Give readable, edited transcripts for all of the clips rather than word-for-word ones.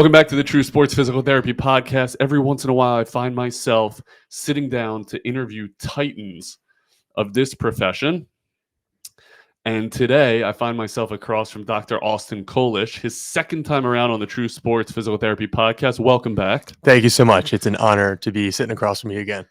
Welcome back to the True Sports Physical Therapy Podcast. Every once in a while, I find myself sitting down to interview titans of this profession. And today, I find myself across from Dr. Austin Collish, his second time around on the True Sports Physical Therapy Podcast. Welcome back. Thank you so much. It's an honor to be sitting across from you again.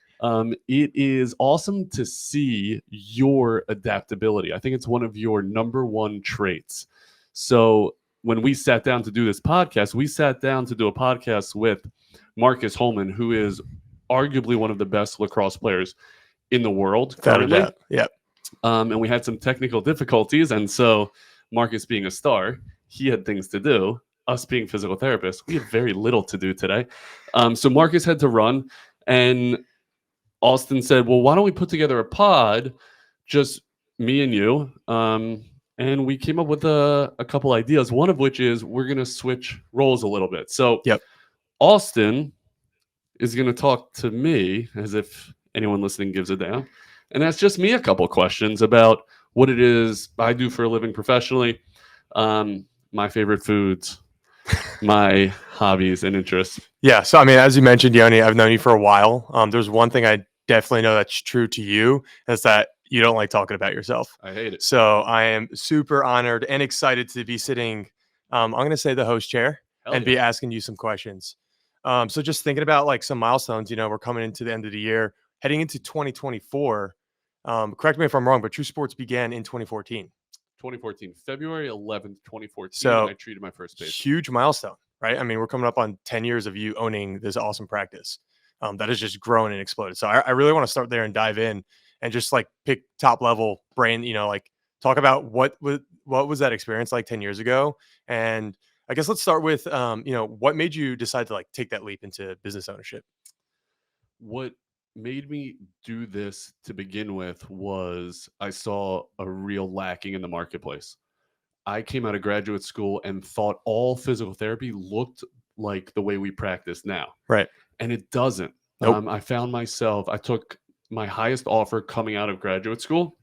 It is awesome to see your adaptability. I think it's one of your number one traits. So when we sat down to do this podcast, we sat down to do a podcast with Marcus Holman, who is arguably one of the best lacrosse players in the world currently. Yep. And we had some technical difficulties. And so Marcus being a star, he had things to do. Us being physical therapists, we have very little to do today. So Marcus had to run, and Austin said, well, why don't we put together a pod, just me and you? And we came up with a couple ideas, one of which is we're going to switch roles a little bit. So Austin is going to talk to me as if anyone listening gives a damn. And ask just me a couple questions about what it is I do for a living professionally, my favorite foods, my hobbies and interests. Yeah. So, I mean, as you mentioned, Yoni, I've known you for a while. There's one thing I definitely know that's true to you, is that you don't like talking about yourself. I hate it. So I am super honored and excited to be sitting, I'm going to say the host chair be asking you some questions. So just thinking about like some milestones, we're coming into the end of the year, heading into 2024. Correct me if I'm wrong, but True Sports began in 2014. February 11th, 2014. So I treated my first patient. Huge milestone, right? I mean, we're coming up on 10 years of you owning this awesome practice that has just grown and exploded. So I really want to start there and dive in and just like pick top level brain, like talk about what was that experience like 10 years ago. And I guess let's start with, what made you decide to like take that leap into business ownership? What made me do this to begin with was I saw a real lacking in the marketplace. I came out of graduate school and thought all physical therapy looked like the way we practice now. Right. And it doesn't. Nope. I found myself, I took my highest offer coming out of graduate school,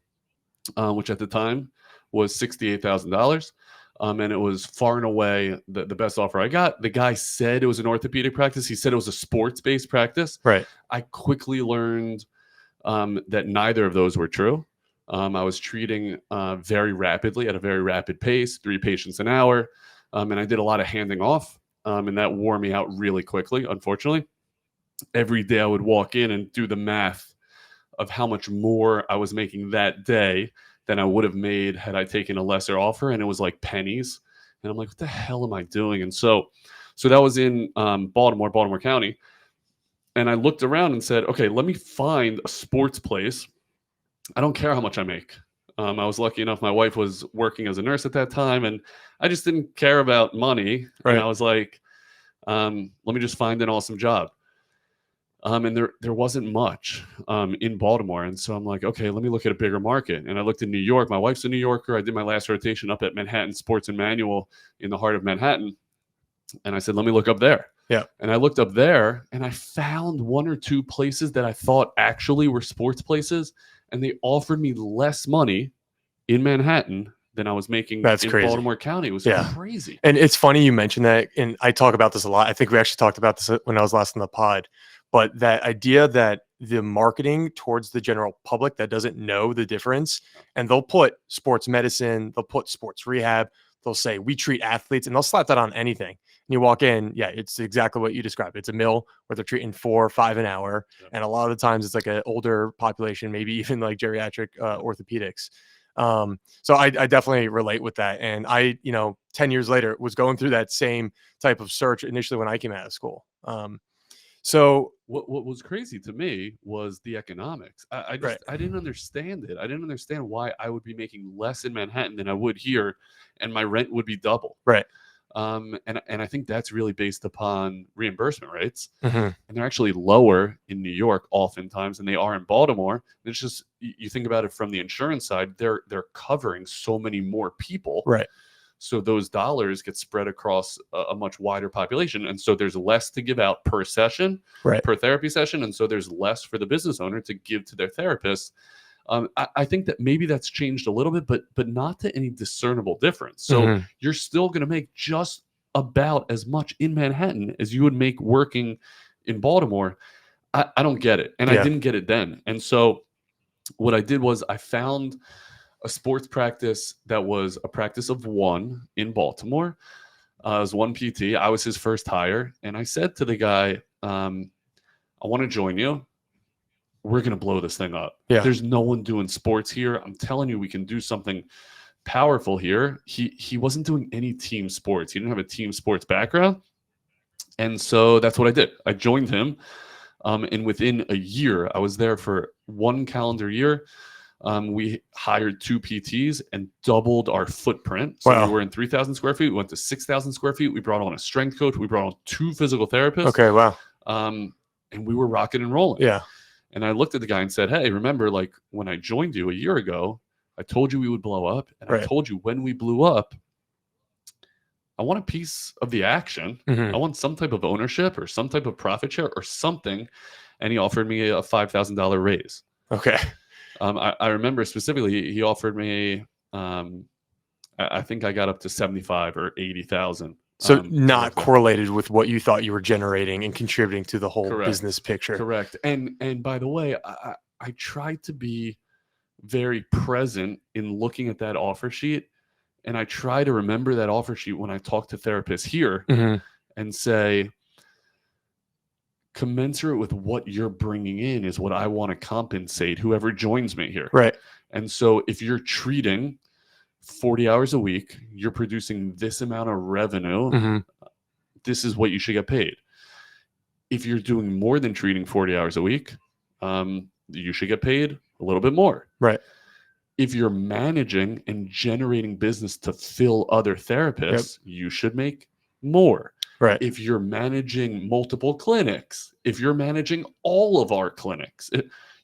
which at the time was $68,000. And it was far and away the best offer I got. The guy said it was an orthopedic practice. He said it was a sports-based practice. Right. I quickly learned that neither of those were true. I was treating very rapidly at a very rapid pace, 3 patients an hour. And I did a lot of handing off. And that wore me out really quickly, unfortunately. Every day I would walk in and do the math of how much more I was making that day than I would have made had I taken a lesser offer, and it was like pennies. And I'm like, what the hell am I doing? And so that was in Baltimore County. And I looked around and said, okay, let me find a sports place. I don't care how much I make. I was lucky enough, my wife was working as a nurse at that time, and I just didn't care about money. Right. And I was like, let me just find an awesome job. And there wasn't much in Baltimore. And so I'm like, okay, let me look at a bigger market. And I looked in New York. My wife's a New Yorker. I did my last rotation up at Manhattan Sports and Manual in the heart of Manhattan. And I said, let me look up there. Yeah. And I looked up there and I found 1 or 2 places that I thought actually were sports places. And they offered me less money in Manhattan than I was making in crazy. Baltimore County. It was crazy. And it's funny you mentioned that. And I talk about this a lot. I think we actually talked about this when I was last on the pod. But that idea that the marketing towards the general public that doesn't know the difference, and they'll put sports medicine, they'll put sports rehab, they'll say we treat athletes, and they'll slap that on anything. And you walk in, it's exactly what you described. It's a mill where they're treating 4 or 5 an hour. Yep. And a lot of the times it's like an older population, maybe even like geriatric orthopedics. So I definitely relate with that. And I, 10 years later was going through that same type of search initially when I came out of school. So what was crazy to me was the economics. I didn't understand it. I didn't understand why I would be making less in Manhattan than I would here, and my rent would be double. Right. And I think that's really based upon reimbursement rates, mm-hmm. and they're actually lower in New York oftentimes than they are in Baltimore. And it's just you think about it from the insurance side, they're covering so many more people. Right. So those dollars get spread across a much wider population. And so there's less to give out per session, per therapy session. And so there's less for the business owner to give to their therapist. I think that maybe that's changed a little bit, but not to any discernible difference. So you're still going to make just about as much in Manhattan as you would make working in Baltimore. I don't get it. And I Yeah. didn't get it then. And so what I did was I found a sports practice that was a practice of one in Baltimore. It was one PT. I was his first hire. And I said to the guy, I want to join you. We're going to blow this thing up. Yeah. There's no one doing sports here. I'm telling you, we can do something powerful here. He wasn't doing any team sports. He didn't have a team sports background. And so that's what I did. I joined him. And within a year, I was there for 1 calendar year. We hired 2 PTs and doubled our footprint. So Wow. we were in 3,000 square feet. We went to 6,000 square feet. We brought on a strength coach. We brought on 2 physical therapists. Okay. Wow. And we were rocking and rolling. Yeah. And I looked at the guy and said, hey, remember, like when I joined you a year ago, I told you we would blow up. And Right. I told you when we blew up, I want a piece of the action. Mhm. I want some type of ownership or some type of profit share or something. And he offered me a $5,000 raise. Okay. I remember specifically, he offered me, I think I got up to 75 or 80,000. So not like that. correlated with what you thought you were generating and contributing to the whole Correct. business picture. Correct. And by the way, I tried to be very present in looking at that offer sheet. And I try to remember that offer sheet when I talk to therapists here Mhm. and say, commensurate with what you're bringing in is what I want to compensate whoever joins me here. Right. And so if you're treating 40 hours a week, you're producing this amount of revenue, Mhm. this is what you should get paid. If you're doing more than treating 40 hours a week, you should get paid a little bit more. Right. If you're managing and generating business to fill other therapists, you should make more. Right. If you're managing multiple clinics, if you're managing all of our clinics,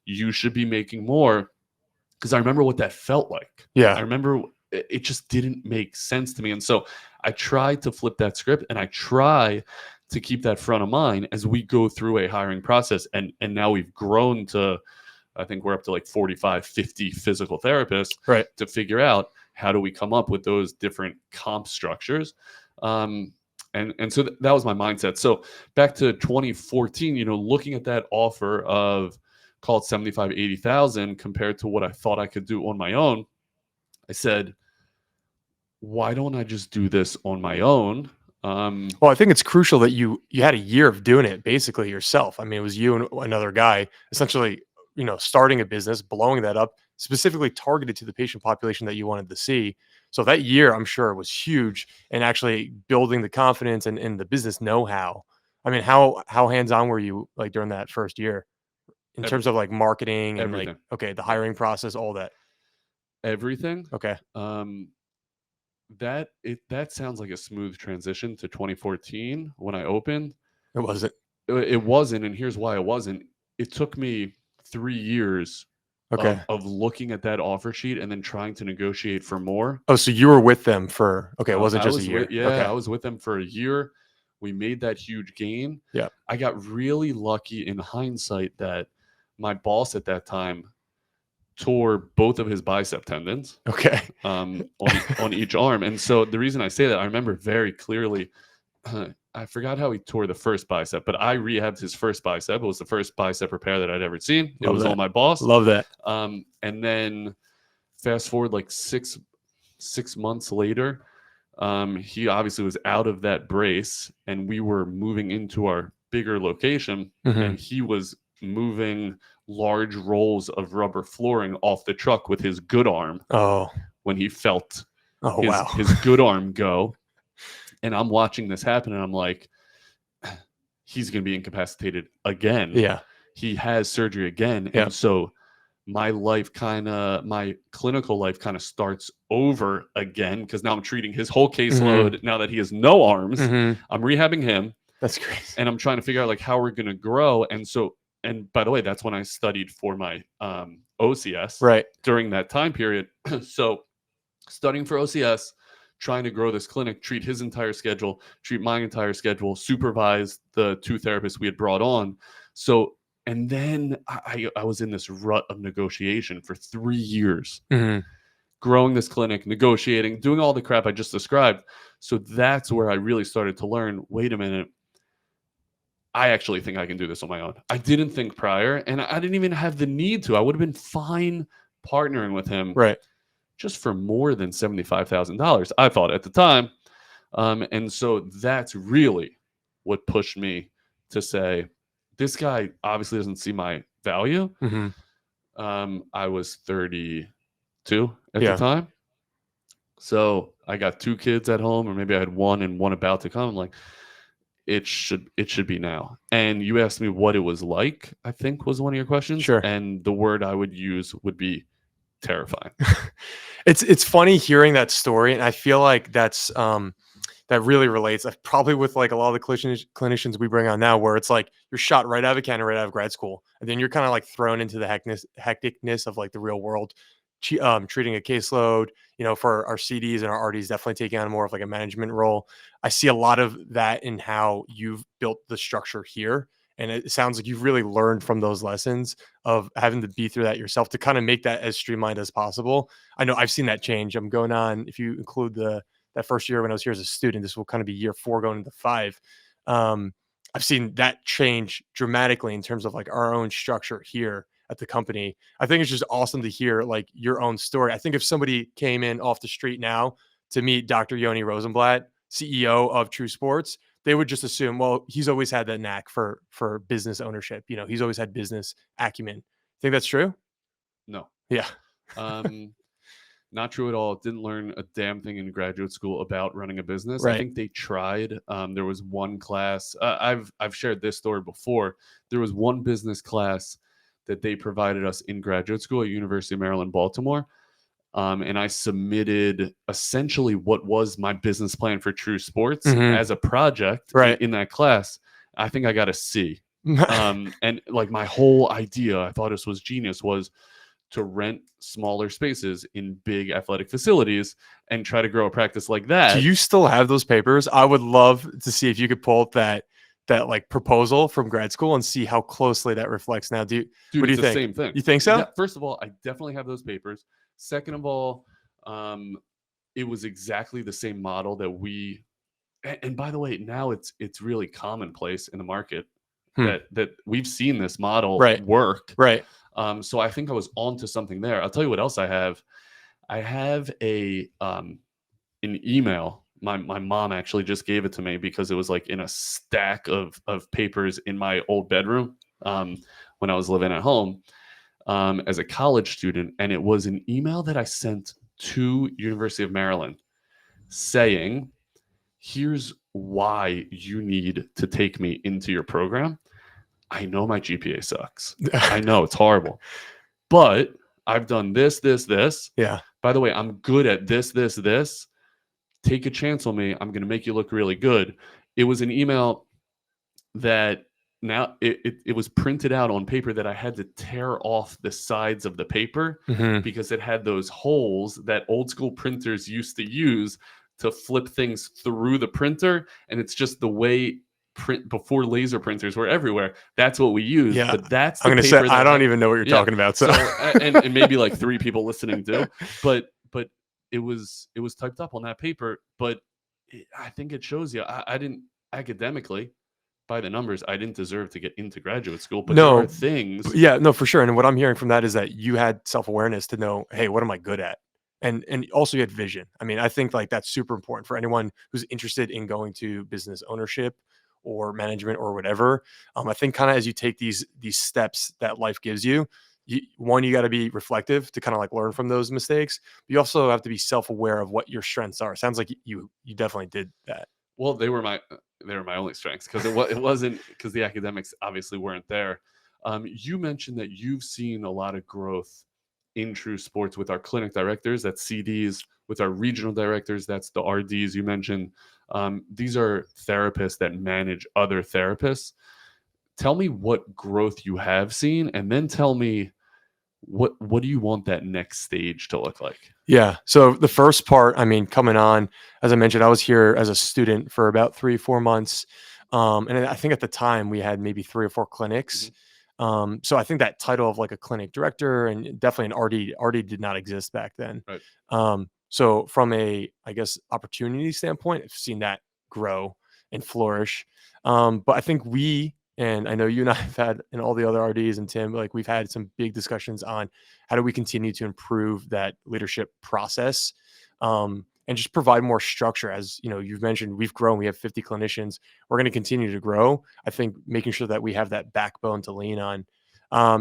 you should be making more. Because I remember what that felt like. Yeah. I remember it just didn't make sense to me. And so I try to flip that script and I try to keep that front of mind as we go through a hiring process. And now we've grown to, I think we're up to like 45, 50 physical therapists, Right. to figure out how do we come up with those different comp structures. And so that was my mindset. So back to 2014, looking at that offer of call it 75, 80,000 compared to what I thought I could do on my own, I said, why don't I just do this on my own? Well, I think it's crucial that you had a year of doing it basically yourself. I mean, it was you and another guy essentially, starting a business, blowing that up, specifically targeted to the patient population that you wanted to see. So that year, I'm sure, was huge in actually building the confidence and the business know-how. I mean, how hands-on were you like during that first year in terms of like marketing and everything. the hiring process, all that? Everything. Okay. That sounds like a smooth transition to 2014 when I opened. It wasn't. It wasn't, and here's why it wasn't. It took me 3 years Okay. of looking at that offer sheet and then trying to negotiate for more. Oh, so you were with them for, okay, it wasn't I just was a year. Okay. I Okay. was with them for a year. We made that huge gain. Yeah. I got really lucky in hindsight that my boss at that time tore both of his bicep tendons Okay. on each arm. And so the reason I say that, I remember very clearly, I forgot how he tore the first bicep, but I rehabbed his first bicep. It was the first bicep repair that I'd ever seen. It Love was that. on my boss. Love that. And then fast forward like six months later, he obviously was out of that brace and we were moving into our bigger location, Mhm. and he was moving large rolls of rubber flooring off the truck with his good arm Oh. when he felt Oh, his, wow. his good arm go. And I'm watching this happen and I'm like, he's going to be incapacitated again. Yeah. He has surgery again. Yeah. And so my clinical life kind of starts over again because now I'm treating his whole caseload. Now that he has no arms, Mhm. I'm rehabbing him. That's crazy. And I'm trying to figure out like how we're going to grow. And by the way, that's when I studied for my OCS Right. during that time period. So studying for OCS, trying to grow this clinic, treat his entire schedule, treat my entire schedule, supervise the 2 therapists we had brought on. So, and then I was in this rut of negotiation for 3 years, Mhm. growing this clinic, negotiating, doing all the crap I just described. So that's where I really started to learn, wait a minute, I actually think I can do this on my own. I didn't think prior, and I didn't even have the need to. I would have been fine partnering with him Right. just for more than $75,000, I thought at the time. And so that's really what pushed me to say, this guy obviously doesn't see my value. Mm-hmm. I was 32 at the Yeah. time. So I got 2 kids at home, or maybe I had one and one about to come. I'm like, it should be now. And you asked me what it was like, I think was one of your questions. Sure. And the word I would use would be terrifying. It's funny hearing that story, and I feel like that's that really relates probably with like a lot of the clinicians we bring on now, where it's like you're shot right out of a cannon, right out of grad school, and then you're kind of like thrown into the hecticness of like the real world, treating a caseload. You know, for our CDs and our RDs, definitely taking on more of like a management role. I see a lot of that in how you've built the structure here. And it sounds like you've really learned from those lessons of having to be through that yourself to kind of make that as streamlined as possible. I know I've seen that change. I'm going on, if you include that first year when I was here as a student, this will kind of be year 4 going into 5. I've seen that change dramatically in terms of like our own structure here at the company. I think it's just awesome to hear like your own story. I think if somebody came in off the street now to meet Dr. Yoni Rosenblatt, CEO of True Sports, they would just assume, well, he's always had that knack for business ownership. You know, he's always had business acumen. Think that's true? No. Yeah. Not true at all. Didn't learn a damn thing in graduate school about running a business. Right. I think they tried. There was one class. I've shared this story before. There was one business class that they provided us in graduate school at University of Maryland, Baltimore. And I submitted essentially what was my business plan for True Sports as a project in that class. I think I got a C. And like my whole idea, I thought this was genius, was to rent smaller spaces in big athletic facilities and try to grow a practice like that. Do you still have those papers? I would love to see if you could pull up that like proposal from grad school and see how closely that reflects now. Dude, what do you it's think? The same thing. You think so? Yeah, first of all, I definitely have those papers. Second of all, it was exactly the same model that we, and by the way, now it's really commonplace in the market that we've seen this model work. Right. So I think I was onto something there. I'll tell you what else I have. I have an email. My mom actually just gave it to me because it was like in a stack of papers in my old bedroom when I was living at home as a college student. And it was an email that I sent to University of Maryland saying, here's why you need to take me into your program. I know my GPA sucks. I know it's horrible, but I've done this. Yeah. By the way, I'm good at this. Take a chance on me. I'm going to make you look really good. It was an email that now it was printed out on paper that I had to tear off the sides of the paper because it had those holes that old school printers used to use to flip things through the printer. And it's just the way before laser printers were everywhere. That's what we use. Yeah. But that's I'm going to say, I don't even know what you're talking about. So, and maybe like 3 people listening do, but it was typed up on that paper. But I think it shows you, I didn't academically, by the numbers, I didn't deserve to get into graduate school, but there are things. Yeah, no, for sure. And what I'm hearing from that is that you had self-awareness to know, hey, what am I good at? And also you had vision. I mean, I think like that's super important for anyone who's interested in going to business ownership or management or whatever. I think kind of as you take these steps that life gives you, you got to be reflective to kind of like learn from those mistakes. But you also have to be self-aware of what your strengths are. It sounds like you definitely did that. Well, they were my only strengths because it wasn't because the academics obviously weren't there. You mentioned that you've seen a lot of growth in True Sports with our clinic directors, that's CDs, with our regional directors, that's the RDs you mentioned. These are therapists that manage other therapists. Tell me what growth you have seen, and then tell me what do you want that next stage to look like? Yeah. So the first part, I mean, coming on, as I mentioned, I was here as a student for about 3-4 months. And I think at the time we had maybe 3 or 4 clinics. So I think that title of like a clinic director and definitely an RD did not exist back then. Right. So from a, I guess, opportunity standpoint, I've seen that grow and flourish. But I think and I know you and I have had, and all the other RDs and Tim, like we've had some big discussions on how do we continue to improve that leadership process, and just provide more structure. As you know, you've mentioned, we've grown, we have 50 clinicians. We're going to continue to grow. I think making sure that we have that backbone to lean on.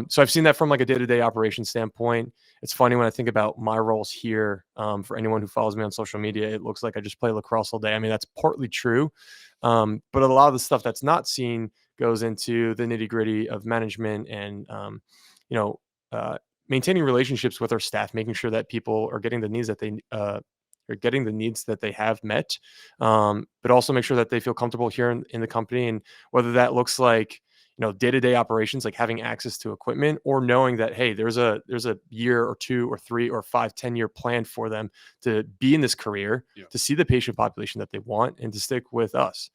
So I've seen that from like a day-to-day operation standpoint. It's funny when I think about my roles here. For anyone who follows me on social media, it looks like I just play lacrosse all day. I mean, that's partly true. But a lot of the stuff that's not seen goes into the nitty-gritty of management and, you know, maintaining relationships with our staff, making sure that people are getting the needs that they have met, but also make sure that they feel comfortable here in the company. And whether that looks like, day-to-day operations, like having access to equipment, or knowing that, hey, there's a year or 2 or 3 or 5, 10-year plan for them to be in this career, to see the patient population that they want and to stick with us.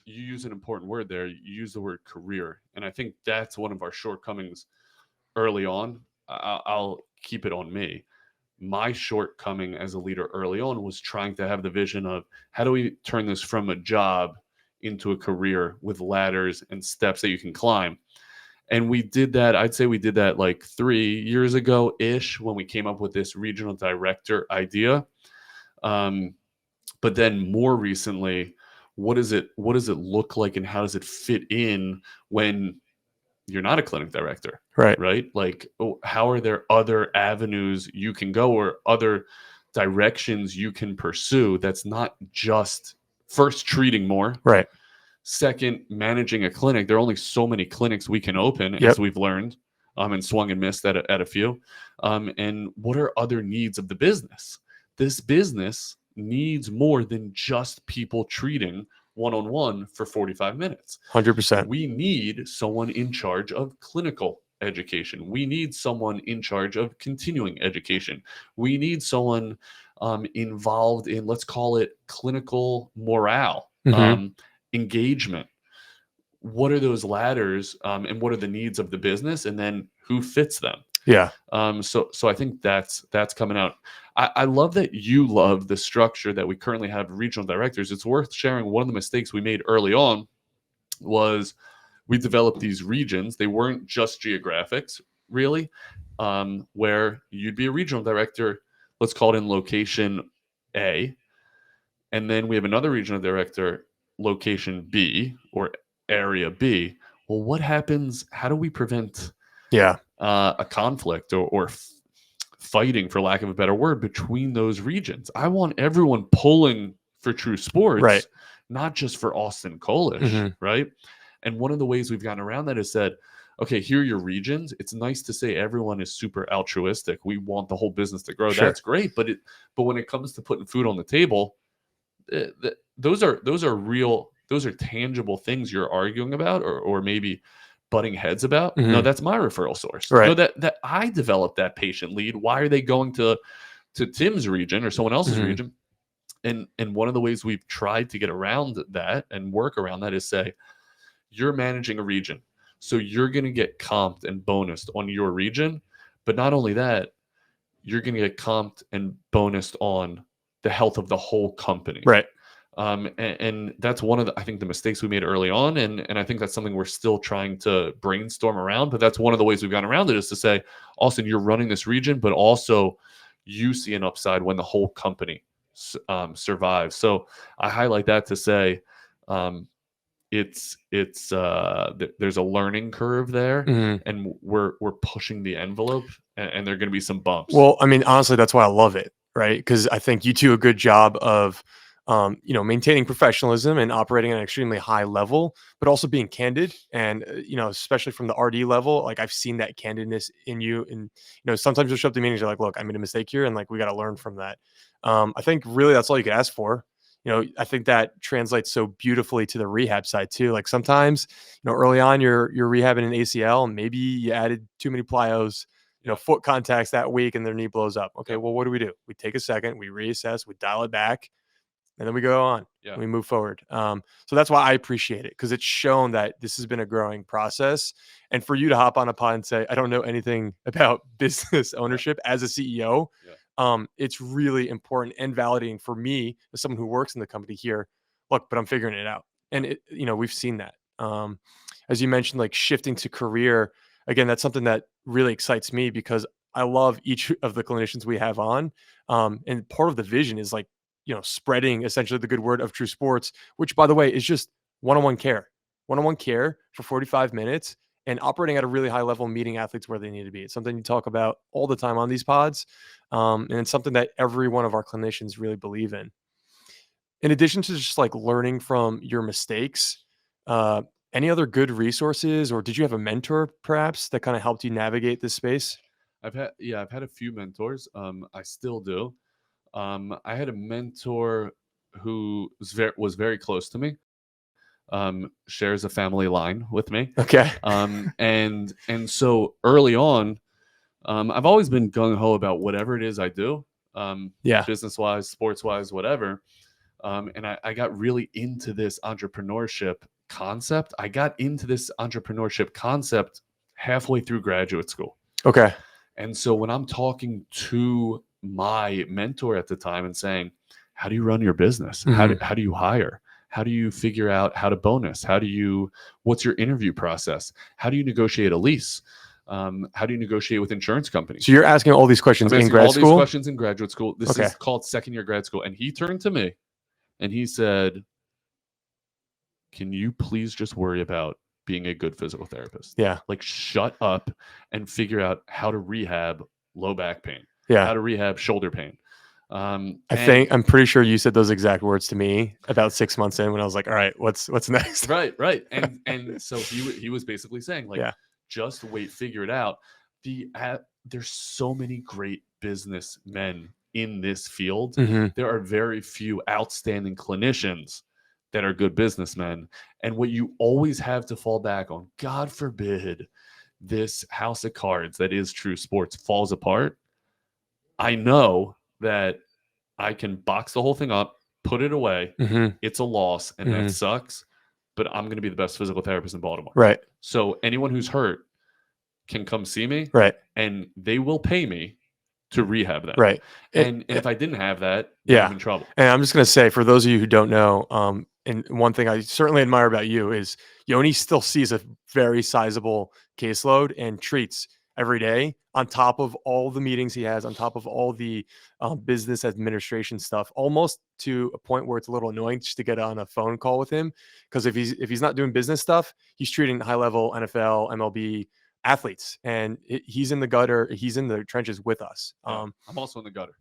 You use an important word there. You use the word career. And I think that's one of our shortcomings early on. I'll keep it on me. My shortcoming as a leader early on was trying to have the vision of how do we turn this from a job into a career with ladders and steps that you can climb. And we did that. I'd say we did that like 3 years ago ish when we came up with this regional director idea. But then more recently, what does it look like and how does it fit in when you're not a clinic director, right? Like, how are there other avenues you can go or other directions you can pursue that's not just first treating more, right? Second, managing a clinic. There are only so many clinics we can open, as we've learned, and swung and missed at a few. And what are other needs of the business? This business needs more than just people treating one-on-one for 45 minutes. 100%. We need someone in charge of clinical education. We need someone in charge of continuing education. We need someone involved in, let's call it, clinical morale, engagement. What are those ladders, and what are the needs of the business, and then who fits them? Yeah. So I think that's coming out. I love that you love the structure that we currently have regional directors. It's worth sharing. One of the mistakes we made early on was we developed these regions. They weren't just geographics, really, where you'd be a regional director, let's call it in location A, and then we have another regional director, location B or area B. Well, what happens? How do we prevent a conflict or fighting, for lack of a better word, between those regions? I want everyone pulling for true sports, not just for Austin Collish, right? And one of the ways we've gotten around that is said, okay, here are your regions. It's nice to say everyone is super altruistic. We want the whole business to grow. Sure. That's great. But when it comes to putting food on the table, those are real, those are tangible things you're arguing about or maybe butting heads about. No, that's my referral source. Right. No, that I developed that patient lead. Why are they going to Tim's region or someone else's region? And one of the ways we've tried to get around that and work around that is say, you're managing a region, so you're going to get comped and bonused on your region. But not only that, you're going to get comped and bonused on the health of the whole company. Right. And that's one of the, I think, the mistakes we made early on. And I think that's something we're still trying to brainstorm around. But that's one of the ways we've gone around it is to say, Austin, you're running this region, but also you see an upside when the whole company survives. So I highlight that to say, there's a learning curve there, and we're pushing the envelope, and there are going to be some bumps. Well, I mean, honestly, that's why I love it, right? Because I think you do a good job of, maintaining professionalism and operating at an extremely high level, but also being candid. And, especially from the RD level, like I've seen that candidness in you. And, sometimes you'll show up to meetings, you're like, look, I made a mistake here. And like, we got to learn from that. I think really that's all you could ask for. I think that translates so beautifully to the rehab side too. Like sometimes, early on you're rehabbing an ACL and maybe you added too many plyos, foot contacts that week and their knee blows up. Okay, well, what do? We take a second, we reassess, we dial it back. and then we go on. Yeah. And we move forward. So that's why I appreciate it, because it's shown that this has been a growing process. And for you to hop on a pod and say, I don't know anything about business ownership as a CEO, it's really important and validating for me as someone who works in the company here. Look, but I'm figuring it out. And we've seen that. As you mentioned, like shifting to career, again, that's something that really excites me, because I love each of the clinicians we have on. And part of the vision is like, spreading essentially the good word of True Sports, which, by the way, is just one-on-one care for 45 minutes and operating at a really high level, meeting athletes where they need to be. It's something you talk about all the time on these pods. And it's something that every one of our clinicians really believe in. In addition to just like learning from your mistakes, any other good resources, or did you have a mentor perhaps that kind of helped you navigate this space? I've had a few mentors. I still do. I had a mentor who was very close to me. Shares a family line with me. Okay. And so early on, I've always been gung ho about whatever it is I do. Yeah. Business wise, sports wise, whatever. And I got really into this entrepreneurship concept. I got into this entrepreneurship concept halfway through graduate school. Okay. And so when I'm talking to my mentor at the time and saying, how do you run your business? How do you hire? How do you figure out how to bonus? What's your interview process? How do you negotiate a lease? How do you negotiate with insurance companies? So you're asking all these questions in grad school? All these questions in graduate school. This Okay. is called second year grad school. And he turned to me and he said, can you please just worry about being a good physical therapist? Yeah. Like, shut up and figure out how to rehab low back pain. Yeah. How to rehab shoulder pain. I'm pretty sure you said those exact words to me about 6 months in, when I was like, all right, what's next? Right. And so he was basically saying, like, just wait, figure it out. There's so many great businessmen in this field. There are very few outstanding clinicians that are good businessmen. And what you always have to fall back on, God forbid, this house of cards that is True Sports falls apart. I know that I can box the whole thing up, put it away. It's a loss, and that sucks. But I'm going to be the best physical therapist in Baltimore. Right. So anyone who's hurt can come see me. Right. And they will pay me to rehab that. Right. And if I didn't have that, then I'm in trouble. And I'm just going to say, for those of you who don't know, and one thing I certainly admire about you is Yoni still sees a very sizable caseload and treats every day, on top of all the meetings he has, on top of all the business administration stuff, almost to a point where it's a little annoying just to get on a phone call with him. Because if he's not doing business stuff, he's treating high level NFL, MLB athletes, and he's in the gutter. He's in the trenches with us. I'm also in the gutter,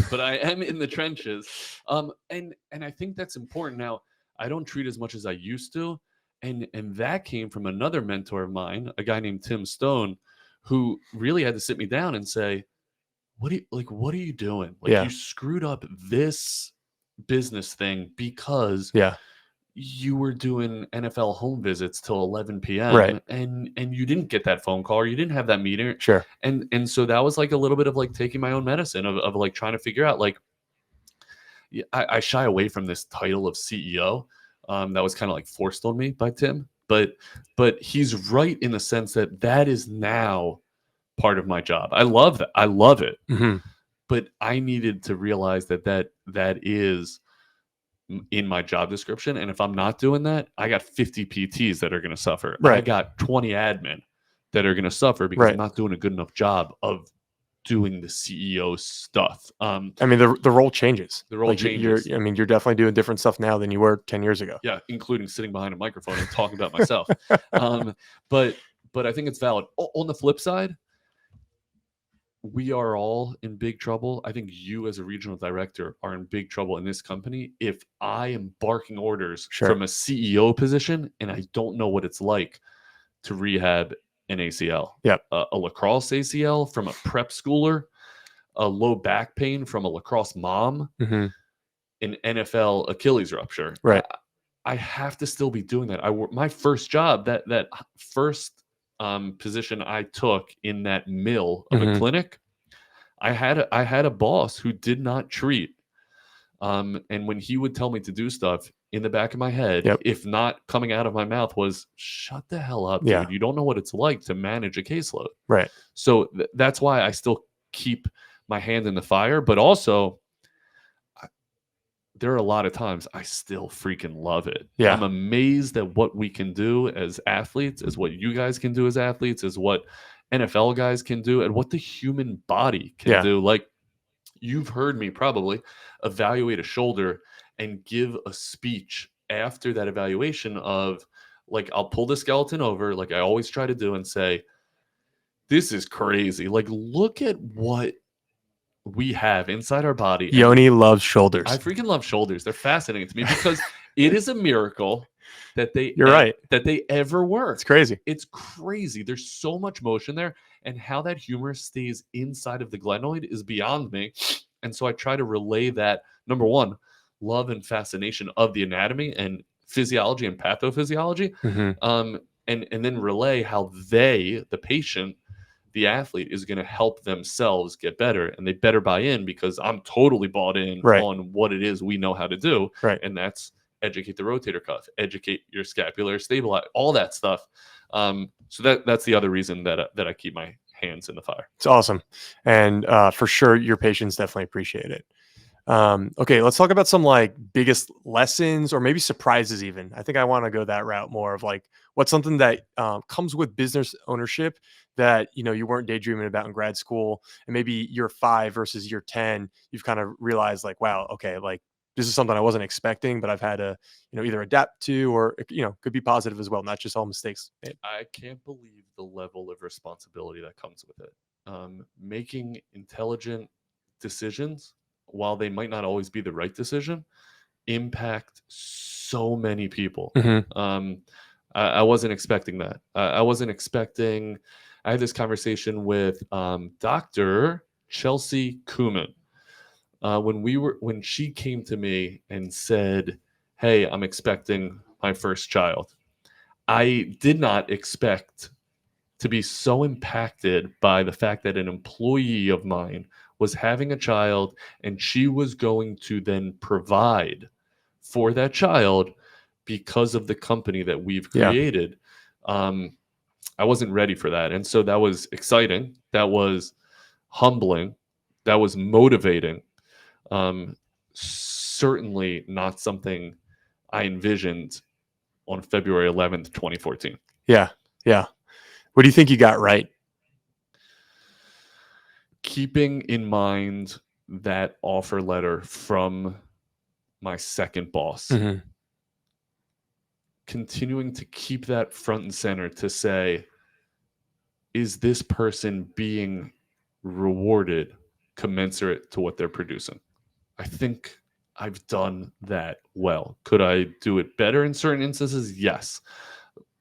but I am in the trenches. And I think that's important. Now, I don't treat as much as I used to. And that came from another mentor of mine, a guy named Tim Stone, who really had to sit me down and say, what are you doing? Like, you screwed up this business thing because you were doing NFL home visits till 11 p.m. Right. and you didn't get that phone call, or you didn't have that meeting. Sure. And so that was like a little bit of like taking my own medicine of like trying to figure out, like, I shy away from this title of CEO. That was kind of like forced on me by Tim, but he's right in the sense that is now part of my job. I love that. I love it. But I needed to realize that is in my job description. And if I'm not doing that, I got 50 PTs that are going to suffer. Right. I got 20 admin that are going to suffer because I'm not doing a good enough job of doing the CEO stuff. I mean, the role changes. The role changes. You're definitely doing different stuff now than you were 10 years ago. Yeah, including sitting behind a microphone and talking about myself. But I think it's valid. On the flip side, we are all in big trouble. I think you as a regional director are in big trouble in this company if I am barking orders from a CEO position and I don't know what it's like to rehab an ACL. A lacrosse ACL from a prep schooler, a low back pain from a lacrosse mom, an NFL Achilles rupture. Right. I have to still be doing that. My first job, that first position I took in that mill of a clinic, I had a boss who did not treat And when he would tell me to do stuff, in the back of my head, Yep. if not coming out of my mouth, was shut the hell up, Yeah. dude. You don't know what it's like to manage a caseload. Right. So that's why I still keep my hand in the fire. But also, there are a lot of times I still freaking love it. Yeah. I'm amazed at what we can do as athletes, as what you guys can do as athletes, as what NFL guys can do, and what the human body can Yeah. do. Like, you've heard me probably evaluate a shoulder and give a speech after that evaluation of, like, I'll pull the skeleton over, like I always try to do, and say, this is crazy. Like, look at what we have inside our body. Yoni loves shoulders. I freaking love shoulders. They're fascinating to me because it is a miracle that they You're right. that they ever work. It's crazy. It's crazy. There's so much motion there, and how that humerus stays inside of the glenoid is beyond me. And so I try to relay that, number one, love and fascination of the anatomy and physiology and pathophysiology, and then relay how they, the patient, the athlete, is going to help themselves get better, and they better buy in, because I'm totally bought in on what it is we know how to do. And that's educate the rotator cuff, educate your scapular stabilize, all that stuff. So that's the other reason that I keep my hands in the fire. It's awesome. And for sure, your patients definitely appreciate it. Okay, let's talk about some like biggest lessons or maybe surprises even. I think I want to go that route more of like, what's something that comes with business ownership that, you know, you weren't daydreaming about in grad school, and maybe year 5 versus year 10, you've kind of realized like, wow, okay, like this is something I wasn't expecting, but I've had to, you know, either adapt to, or, you know, could be positive as well, not just all mistakes made. I can't believe the level of responsibility that comes with it. Making intelligent decisions, while they might not always be the right decision, impact so many people. I wasn't expecting that. I wasn't expecting. I had this conversation with Dr. Chelsea Kuman when she came to me and said, "Hey, I'm expecting my first child." I did not expect to be so impacted by the fact that an employee of mine was having a child, and she was going to then provide for that child because of the company that we've created. I wasn't ready for that. And so that was exciting. That was humbling. That was motivating. Certainly not something I envisioned on February 11th, 2014. Yeah. What do you think you got right? Keeping in mind that offer letter from my second boss. Continuing to keep that front and center, to say, is this person being rewarded commensurate to what they're producing? I think I've done that well. Could I do it better in certain instances? Yes.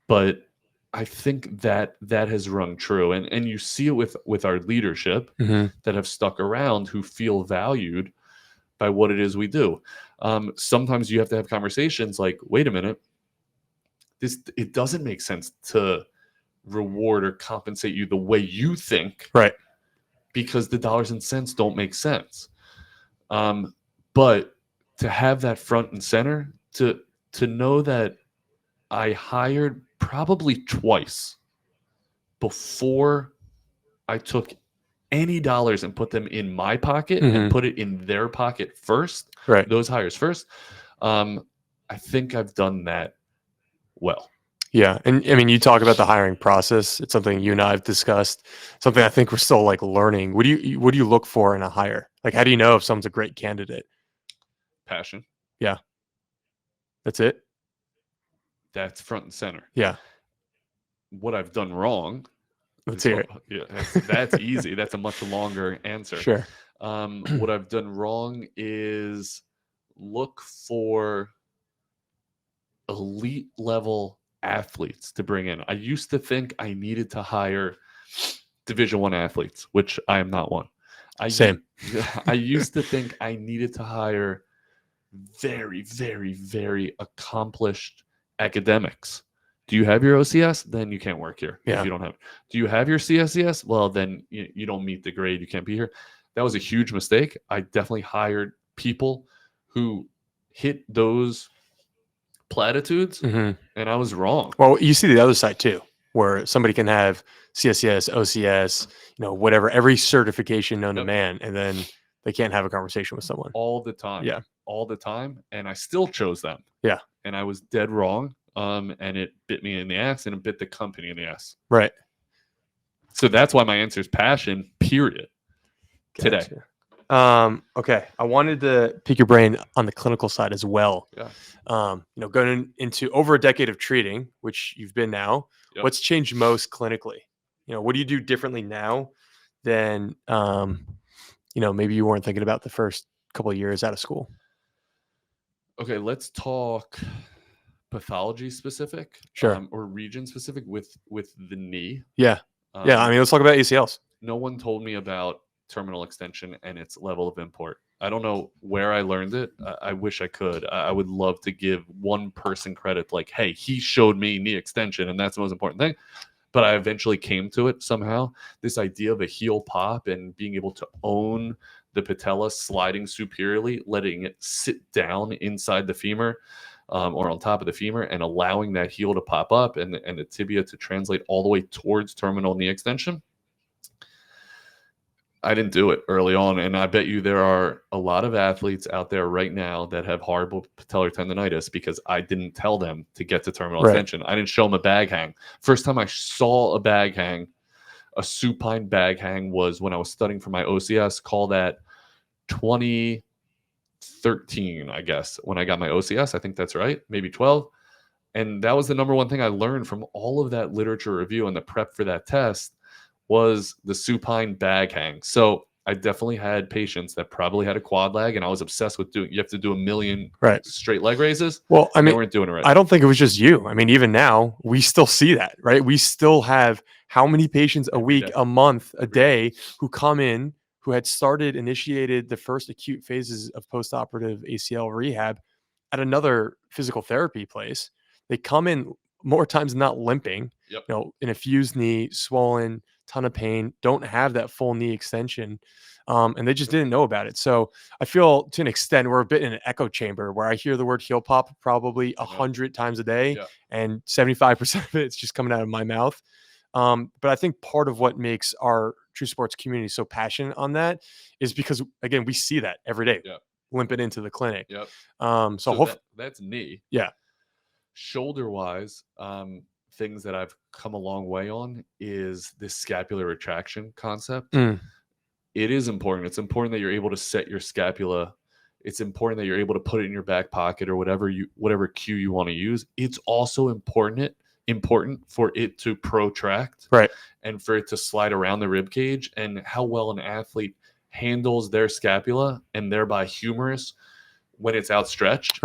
But I think that has rung true. And you see it with our leadership that have stuck around, who feel valued by what it is we do. Sometimes you have to have conversations like, wait a minute, it doesn't make sense to reward or compensate you the way you think, because the dollars and cents don't make sense. But to have that front and center, to know that I hired probably twice before I took any dollars and put them in my pocket and put it in their pocket first, those hires first. I think I've done that well. Yeah. And I mean, you talk about the hiring process. It's something you and I have discussed, something I think we're still like learning. What do you look for in a hire? Like, how do you know if someone's a great candidate? Passion. Yeah. That's it. That's front and center. Yeah. What I've done wrong. Let's hear it. Yeah, that's easy. That's a much longer answer. Sure. What I've done wrong is look for elite level athletes to bring in. I used to think I needed to hire Division I athletes, which I am not one. Same. I used to think I needed to hire very, very, very accomplished academics. Do you have your OCS? Then you can't work here. If you don't have it. Do you have your CSCS? Well, then you don't meet the grade. You can't be here. That was a huge mistake. I definitely hired people who hit those platitudes, Mhm. and I was wrong. Well, you see the other side too, where somebody can have CSCS, OCS, whatever, every certification known to Yep. man, and then they can't have a conversation with someone. All the time. Yeah. All the time. And I still chose them. Yeah. And I was dead wrong. And it bit me in the ass, and it bit the company in the ass. Right. So that's why my answer is passion, period. Today. Gotcha. Okay. I wanted to pick your brain on the clinical side as well. Yeah. Going into over a decade of treating, which you've been now, Yep. what's changed most clinically? What do you do differently now than, maybe you weren't thinking about the first couple of years out of school? Okay. Let's talk pathology specific, Sure. or region specific with the knee. Yeah. Yeah. I mean, let's talk about ACLs. No one told me about terminal extension and its level of import. I don't know where I learned it. I wish I could. I would love to give one person credit, like, hey, he showed me knee extension, and that's the most important thing. But I eventually came to it somehow. This idea of a heel pop and being able to own the patella sliding superiorly, letting it sit down inside the femur, or on top of the femur, and allowing that heel to pop up and the tibia to translate all the way towards terminal knee extension. I didn't do it early on, and I bet you there are a lot of athletes out there right now that have horrible patellar tendonitis because I didn't tell them to get to terminal extension. I didn't show them a bag hang. First time I saw a bag hang, a supine bag hang, was when I was studying for my OCS. Call that 2013, I guess, when I got my OCS. I think that's right, maybe 12. And that was the number one thing I learned from all of that literature review and the prep for that test, was the supine bag hang. So I definitely had patients that probably had a quad leg, and I was obsessed with you have to do 1 million straight leg raises. Well, I mean, they weren't doing it right. I don't think it was just you. I mean, even now we still see that, right? We still have how many patients a week, a month, a day who come in, who had initiated the first acute phases of postoperative ACL rehab at another physical therapy place. They come in more times than not limping, in a fused knee, swollen, ton of pain, don't have that full knee extension. And they just didn't know about it. So I feel, to an extent, we're a bit in an echo chamber where I hear the word heel pop probably 100 times a day, and 75% of it's just coming out of my mouth. But I think part of what makes our true sports community so passionate on that is because, again, we see that every day, limping into the clinic. So that's knee. Yeah. Shoulder wise, things that I've come a long way on is this scapular retraction concept. It is important. It's important that you're able to set your scapula. It's important that you're able to put it in your back pocket or whatever cue you want to use. It's also important for it to protract, and for it to slide around the rib cage, and how well an athlete handles their scapula and thereby humerus when it's outstretched.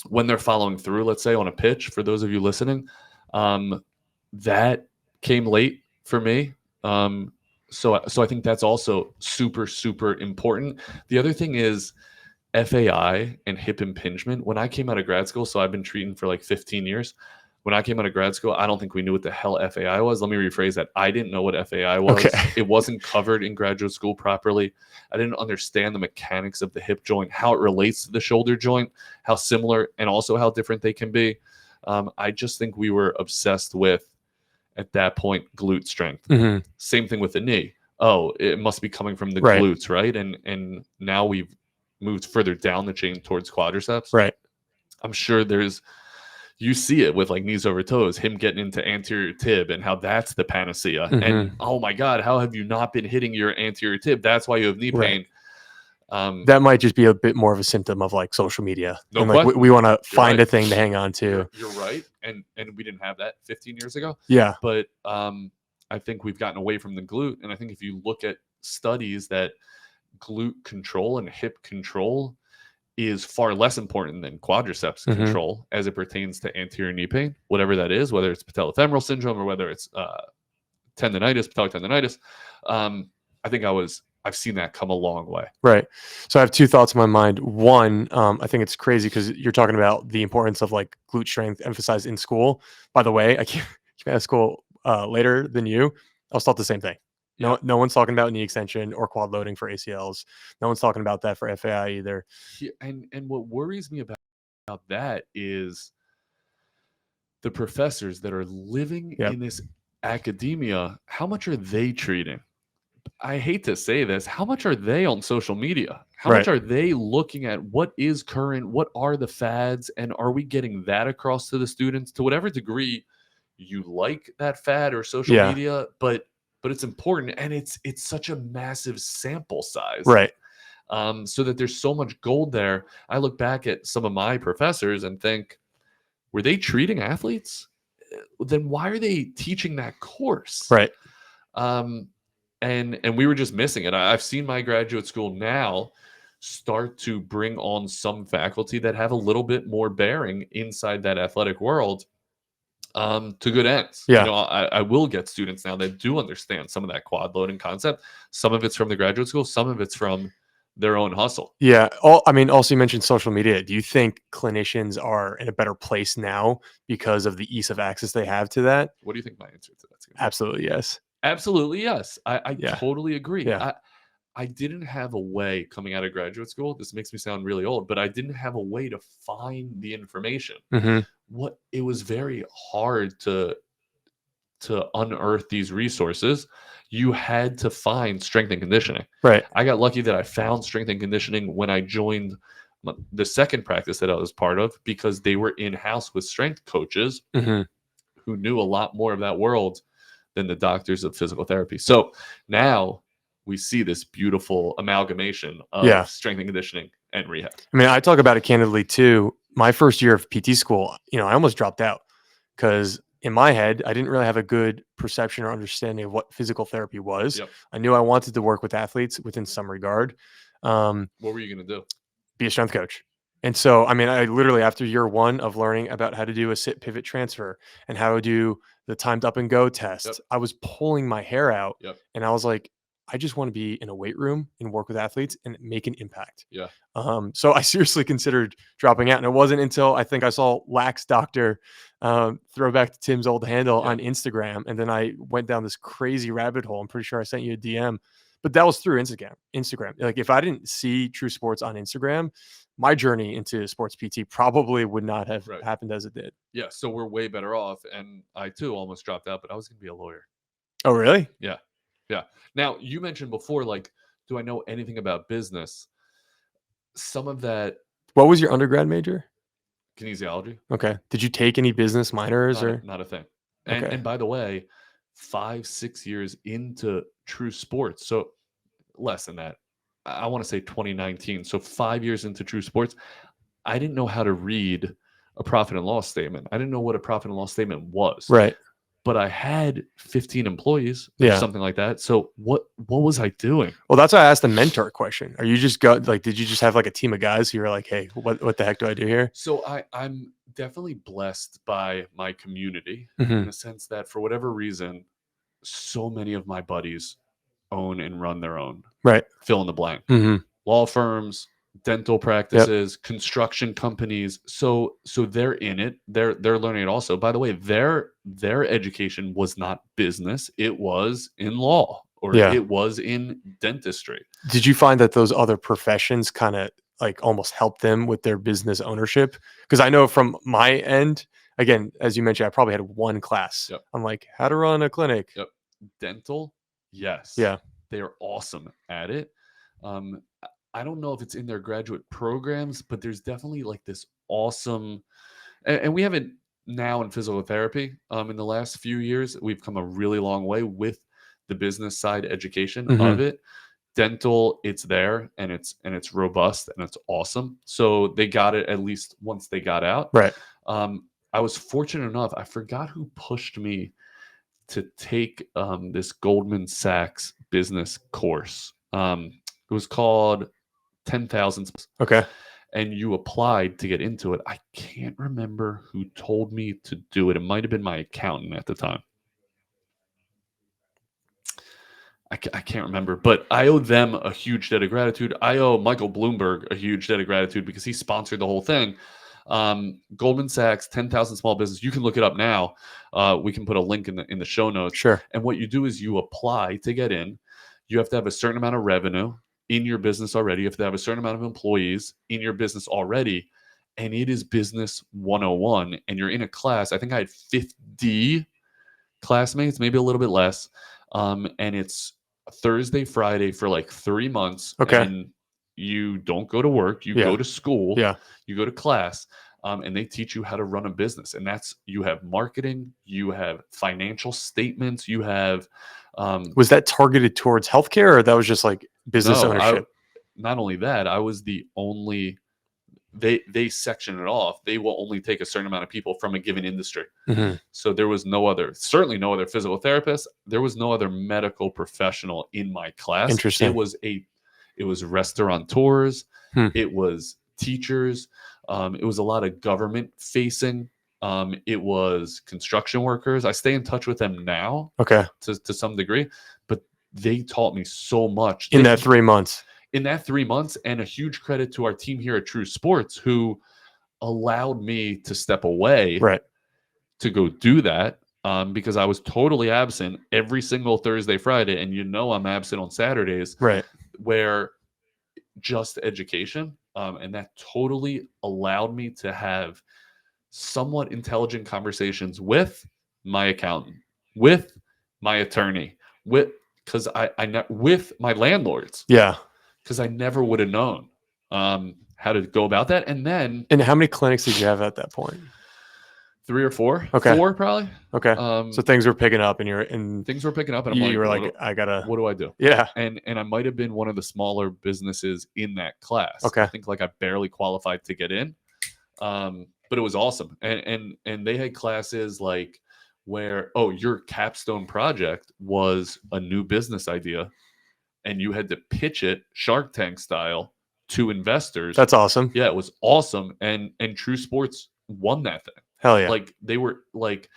When they're following through, let's say on a pitch, for those of you listening, that came late for me. So I think that's also super, super important. The other thing is FAI and hip impingement. When I came out of grad school, so I've been treating for like 15 years. When I came out of grad school, I don't think we knew what the hell FAI was. Let me rephrase that. I didn't know what FAI was. It wasn't covered in graduate school properly. I didn't understand the mechanics of the hip joint, how it relates to the shoulder joint, how similar and also how different they can be. I just think we were obsessed with, at that point, glute strength. Same thing with the knee. Oh, it must be coming from the glutes, right? And now we've moved further down the chain towards quadriceps. I'm sure you see it with like knees over toes, him getting into anterior tib and how that's the panacea. And oh my God, how have you not been hitting your anterior tib? That's why you have knee pain. That might just be a bit more of a symptom of like social media. No, and like we want to find a thing to hang on to. You're right. And we didn't have that 15 years ago. Yeah. But I think we've gotten away from the glute. And I think if you look at studies, that glute control and hip control is far less important than quadriceps control as it pertains to anterior knee pain, whatever that is, whether it's patellofemoral syndrome or whether it's tendonitis, patellar tendonitis. I think I've seen that come a long way. So I have two thoughts in my mind. One, I think it's crazy because you're talking about the importance of like glute strength emphasized in school. By the way, I came out of school later than you. I was taught the same thing. No, Yeah. no one's talking about knee extension or quad loading for ACLs. No one's talking about that for FAI either. And what worries me about that is the professors that are living Yep. in this academia. How much are they treating? I hate to say this, how much are they on social media? How much Right. are they looking at what is current, what are the fads, and are we getting that across to the students to whatever degree you like that fad or social Yeah. media, but it's important and it's such a massive sample size. Right. So that there's so much gold there. I look back at some of my professors and think, were they treating athletes? Then why are they teaching that course? Right. Um, and we were just missing it. I've seen my graduate school now start to bring on some faculty that have a little bit more bearing inside that athletic world, to good ends. Yeah. I will get students now that do understand some of that quad loading concept. Some of it's from the graduate school, some of it's from their own hustle. Yeah. I mean, also you mentioned social media. Do you think clinicians are in a better place now because of the ease of access they have to that? What do you think my answer to that's going to be? Absolutely, yes. Absolutely, yes. I Yeah. totally agree. Yeah. I didn't have a way coming out of graduate school. This makes me sound really old, but I didn't have a way to find the information. Hmm. What it was very hard to unearth these resources. You had to find strength and conditioning. Right. I got lucky that I found strength and conditioning when I joined the second practice that I was part of, because they were in house with strength coaches Hmm. who knew a lot more of that world than the doctors of physical therapy. So now we see this beautiful amalgamation of Yeah. strength and conditioning and rehab. I mean, I talk about it candidly too. My first year of PT school, I almost dropped out because in my head, I didn't really have a good perception or understanding of what physical therapy was. Yep. I knew I wanted to work with athletes within some regard, What were you going to do? be a strength coach. And so, I mean, I literally, after year one of learning about how to do a sit pivot transfer and how to do the timed up and go test, Yep. I was pulling my hair out. Yep. And I was like, I just want to be in a weight room and work with athletes and make an impact. Yeah. So I seriously considered dropping out. And it wasn't until I think I saw Lax Doctor throw back to Tim's old handle Yeah. on Instagram. And then I went down this crazy rabbit hole. I'm pretty sure I sent you a DM, but that was through Instagram. Like if I didn't see True Sports on Instagram, my journey into sports PT probably would not have Right. happened as it did. Yeah. So we're way better off. And I too almost dropped out, but I was going to be a lawyer. Oh, really? Yeah. Yeah. Now, you mentioned before, like, do I know anything about business? Some of that What was your undergrad major? kinesiology, Okay. Did you take any business minors or? not a thing. Okay. And by the way, 5-6 years into True Sports, so less than that. I want to say 2019. So 5 years into True Sports, I didn't know how to read a profit and loss statement. I didn't know what a profit and loss statement was. Right. But I had 15 employees or Yeah. something like that. So what was I doing? Well, that's why I asked the mentor question. Are you just did you just have like a team of guys who were like, hey, what the heck do I do here? So I'm definitely blessed by my community Mhm. in the sense that for whatever reason, so many of my buddies own and run their own Right. fill in the blank Hmm. law firms, dental practices, construction companies. So they're in it. They're learning it also. By the way, their education was not business. It was in law or Yeah. it was in dentistry. Did you find that those other professions kind of like almost help them with their business ownership? Because I know from my end, again, as you mentioned, I probably had one class. Yep. I'm like, how to run a clinic. Yep. Dental, yes. Yeah. They are awesome at it. I don't know if it's in their graduate programs, but there's definitely like this awesome, and we have it now in physical therapy. In the last few years, we've come a really long way with the business side education of Mhm. it. Dental, it's there and it's robust and it's awesome. So they got it at least once they got out. Right. I was fortunate enough. I forgot who pushed me to take this Goldman Sachs business course. It was called 10,000, Okay. and you applied to get into it. I can't remember who told me to do it. It might have been my accountant at the time. I can't remember, but I owe them a huge debt of gratitude. I owe Michael Bloomberg a huge debt of gratitude because he sponsored the whole thing. Goldman Sachs, 10,000 small business. You can look it up now. We can put a link in the show notes. Sure. And what you do is you apply to get in. You have to have a certain amount of revenue in your business already. You have to have a certain amount of employees in your business already. And it is business 101. And you're in a class. I think I had 50 classmates, maybe a little bit less. And it's Thursday, Friday for like 3 months. Okay. And you don't go to work. You Yeah. go to school. Yeah. You go to class. And they teach you how to run a business. And that's, you have marketing, you have financial statements, you have. Was that targeted towards healthcare, or that was just like business ownership? Not only that, I was the only, they section it off. They will only take a certain amount of people from a given industry. Mhm. So there was certainly no other physical therapist. There was no other medical professional in my class. Interesting. It was restaurateurs. Hmm. It was teachers. It was a lot of government facing. It was construction workers. I stay in touch with them now. Okay. To some degree, but they taught me so much in that 3 months. In that 3 months, and a huge credit to our team here at True Sports, who allowed me to step away, Right. to go do that, because I was totally absent every single Thursday, Friday, and I'm absent on Saturdays, Right. where just education, and that totally allowed me to have somewhat intelligent conversations with my accountant, with my attorney, with my landlords. Yeah. Because I never would have known how to go about that. And then, and how many clinics did you have at that point? 3 or 4. Okay. 4 probably. Okay. So things were picking up, and things were picking up, and you were like, I gotta. What do I do? Yeah. And I might have been one of the smaller businesses in that class. Okay. I think like I barely qualified to get in, but it was awesome. And they had classes like where your capstone project was a new business idea, and you had to pitch it Shark Tank style to investors. That's awesome. Yeah, it was awesome. And True Sports won that thing. Hell yeah. Like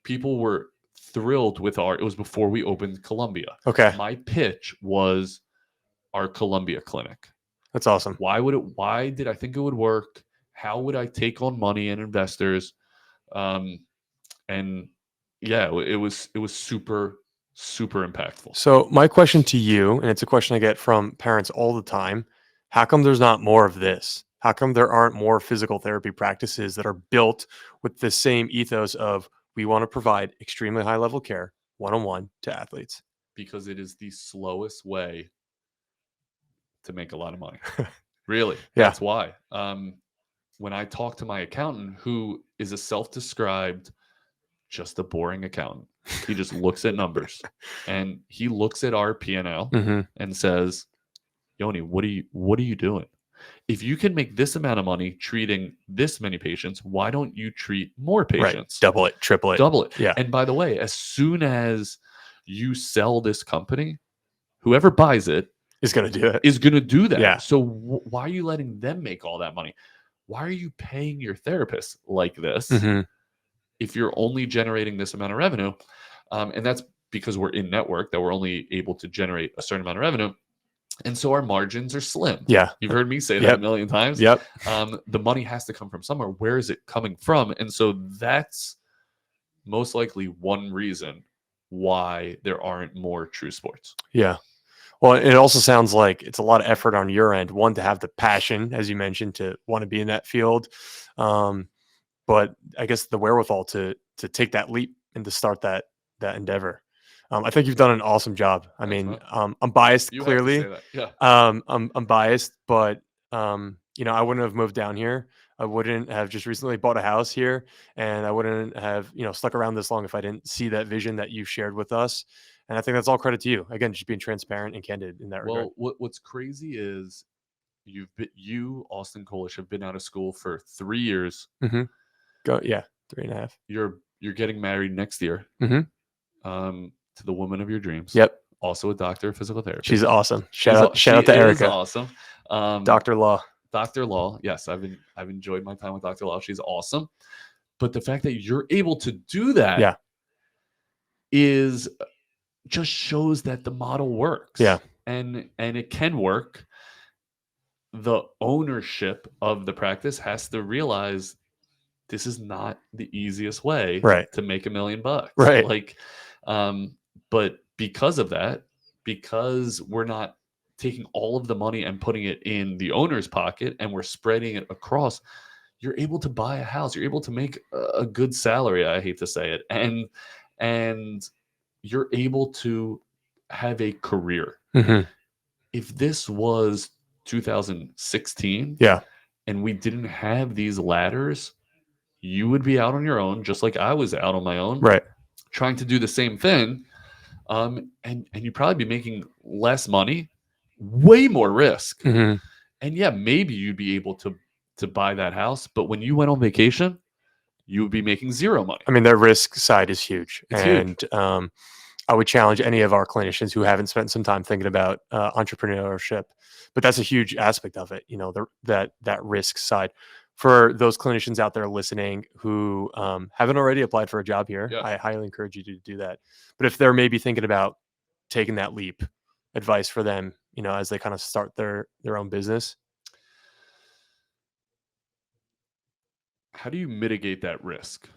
people were thrilled with it was before we opened Columbia. Okay. My pitch was our Columbia clinic. That's awesome. Why did I think it would work? How would I take on money and investors? And yeah, it was super, super impactful. So my question to you, and it's a question I get from parents all the time, how come there's not more of this? How come there aren't more physical therapy practices that are built with the same ethos of we want to provide extremely high level care one-on-one to athletes? Because it is the slowest way to make a lot of money. Really. Yeah. That's why. When I talk to my accountant, who is a self-described just a boring accountant, he just looks at numbers, and he looks at our P&L and says, Yoni, what are you doing? If you can make this amount of money treating this many patients, why don't you treat more patients? Right. Double it, triple it. Double it. Yeah. And by the way, as soon as you sell this company, whoever buys it is going to do it. Is going to do that. Yeah. So why are you letting them make all that money? Why are you paying your therapist like this if you're only generating this amount of revenue? And that's because we're in network, that we're only able to generate a certain amount of revenue. And so our margins are slim. Yeah. You've heard me say that a million times. Yep. The money has to come from somewhere. Where is it coming from? And so that's most likely one reason why there aren't more True Sports. Yeah. Well, it also sounds like it's a lot of effort on your end. One, to have the passion, as you mentioned, to want to be in that field. But I guess the wherewithal to take that leap and to start that endeavor. I think you've done an awesome job. I mean, I'm biased, You clearly. have to say that. Yeah. I'm biased, but I wouldn't have moved down here. I wouldn't have just recently bought a house here, and I wouldn't have, stuck around this long if I didn't see that vision that you shared with us. And I think that's all credit to you. Again, just being transparent and candid in that regard. Well, what's crazy is you, Austin Collish, have been out of school for 3 years. Mm-hmm. 3.5. You're getting married next year. To the woman of your dreams. Yep. Also a doctor of physical therapy. She's awesome. Shout out to Erica. Is awesome. Dr. Law. Dr. Law. Yes, I've enjoyed my time with Dr. Law. She's awesome. But the fact that you're able to do that is just shows that the model works. Yeah. And it can work. the ownership of the practice has to realize this is not the easiest way Right. to make $1 million. Right. Like, but because of that, because we're not taking all of the money and putting it in the owner's pocket and we're spreading it across, you're able to buy a house. You're able to make a good salary. I hate to say it. And you're able to have a career. Mhm. If this was 2016 Yeah. and we didn't have these ladders, you would be out on your own, just like I was out on my own, Right. trying to do the same thing. And you'd probably be making less money, way more risk. Mhm. And yeah, maybe you'd be able to buy that house, but when you went on vacation, you would be making zero money. I mean, their risk side is huge. It's huge. And I would challenge any of our clinicians who haven't spent some time thinking about entrepreneurship, but that's a huge aspect of it. You know, that risk side. For those clinicians out there listening who haven't already applied for a job here, Yeah. I highly encourage you to do that. But if they're maybe thinking about taking that leap, advice for them, you know, as they kind of start their own business. How do you mitigate that risk?